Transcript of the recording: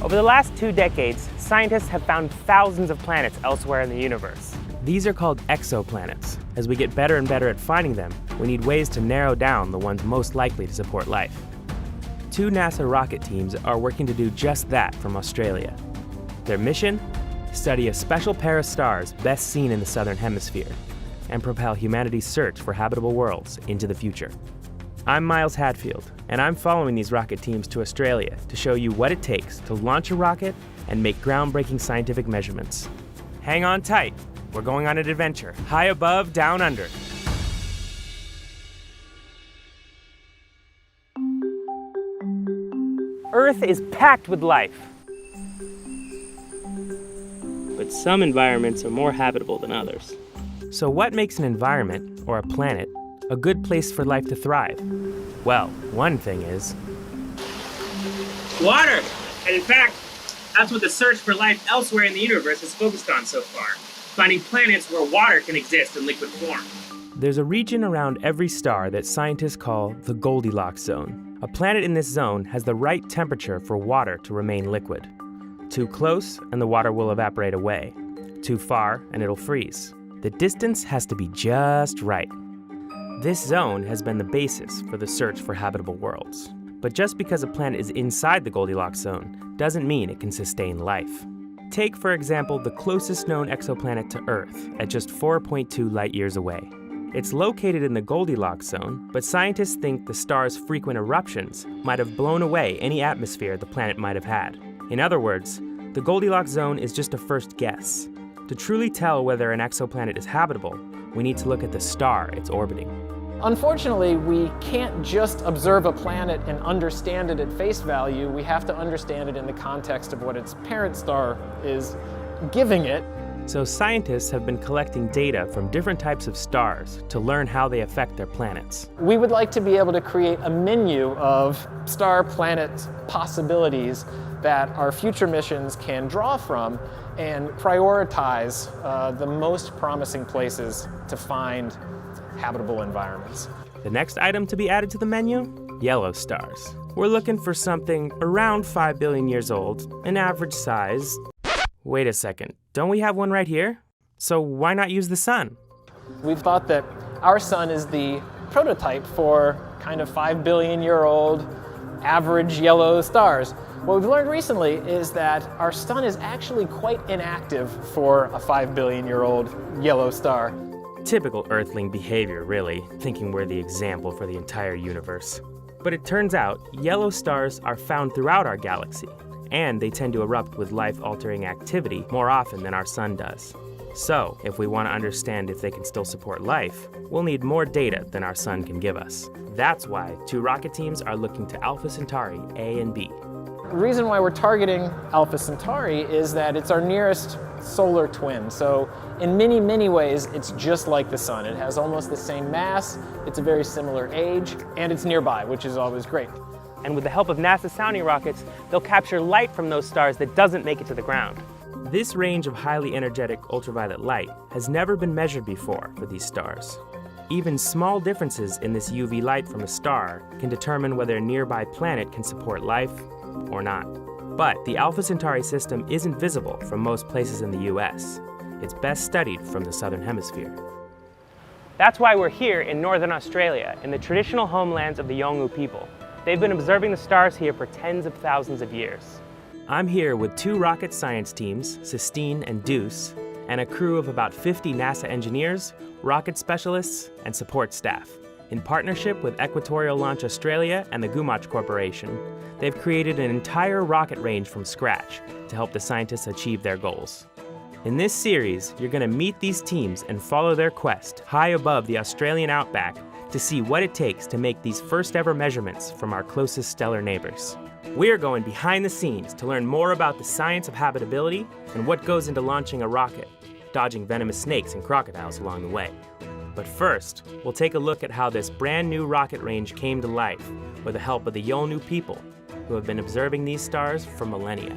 Over the last 2 decades, scientists have found thousands of planets elsewhere in the universe. These are called exoplanets. As we get better and better at finding them, we need ways to narrow down the ones most likely to support life. 2 NASA rocket teams are working to do just that from Australia. Their mission? Study a special pair of stars best seen in the southern hemisphere and propel humanity's search for habitable worlds into the future. I'm Miles Hadfield, and I'm following these rocket teams to Australia to show you what it takes to launch a rocket and make groundbreaking scientific measurements. Hang on tight. We're going on an adventure, high above, down under. Earth is packed with life. But some environments are more habitable than others. So what makes an environment, or a planet, a good place for life to thrive? Well, one thing is water! And in fact, that's what the search for life elsewhere in the universe has focused on so far. Finding planets where water can exist in liquid form. There's a region around every star that scientists call the Goldilocks zone. A planet in this zone has the right temperature for water to remain liquid. Too close, and the water will evaporate away. Too far, and it'll freeze. The distance has to be just right. This zone has been the basis for the search for habitable worlds. But just because a planet is inside the Goldilocks zone doesn't mean it can sustain life. Take, for example, the closest known exoplanet to Earth at just 4.2 light years away. It's located in the Goldilocks zone, but scientists think the star's frequent eruptions might have blown away any atmosphere the planet might have had. In other words, the Goldilocks zone is just a first guess. To truly tell whether an exoplanet is habitable, we need to look at the star it's orbiting. Unfortunately, we can't just observe a planet and understand it at face value. We have to understand it in the context of what its parent star is giving it. So scientists have been collecting data from different types of stars to learn how they affect their planets. We would like to be able to create a menu of star-planet possibilities that our future missions can draw from and prioritize the most promising places to find habitable environments. The next item to be added to the menu? Yellow stars. We're looking for something around 5 billion years old, an average size. Wait a second, don't we have one right here? So why not use the sun? We've thought that our sun is the prototype for kind of 5 billion year old average yellow stars. What we've learned recently is that our sun is actually quite inactive for a 5 billion year old yellow star. Typical Earthling behavior, really, thinking we're the example for the entire universe. But it turns out, yellow stars are found throughout our galaxy, and they tend to erupt with life-altering activity more often than our sun does. So, if we want to understand if they can still support life, we'll need more data than our sun can give us. That's why 2 rocket teams are looking to Alpha Centauri A and B. The reason why we're targeting Alpha Centauri is that it's our nearest solar twin. So in many, many ways, it's just like the sun. It has almost the same mass, it's a very similar age, and it's nearby, which is always great. And with the help of NASA sounding rockets, they'll capture light from those stars that doesn't make it to the ground. This range of highly energetic ultraviolet light has never been measured before for these stars. Even small differences in this UV light from a star can determine whether a nearby planet can support life or not. But the Alpha Centauri system isn't visible from most places in the US. It's best studied from the southern hemisphere. That's why we're here in northern Australia, in the traditional homelands of the Yolngu people. They've been observing the stars here for tens of thousands of years. I'm here with 2 rocket science teams, Sistine and Deuce, and a crew of about 50 NASA engineers, rocket specialists, and support staff. In partnership with Equatorial Launch Australia and the Gumatch Corporation, they've created an entire rocket range from scratch to help the scientists achieve their goals. In this series, you're going to meet these teams and follow their quest high above the Australian outback to see what it takes to make these first ever measurements from our closest stellar neighbors. We're going behind the scenes to learn more about the science of habitability and what goes into launching a rocket, dodging venomous snakes and crocodiles along the way. But first, we'll take a look at how this brand new rocket range came to life with the help of the Yolngu people who have been observing these stars for millennia.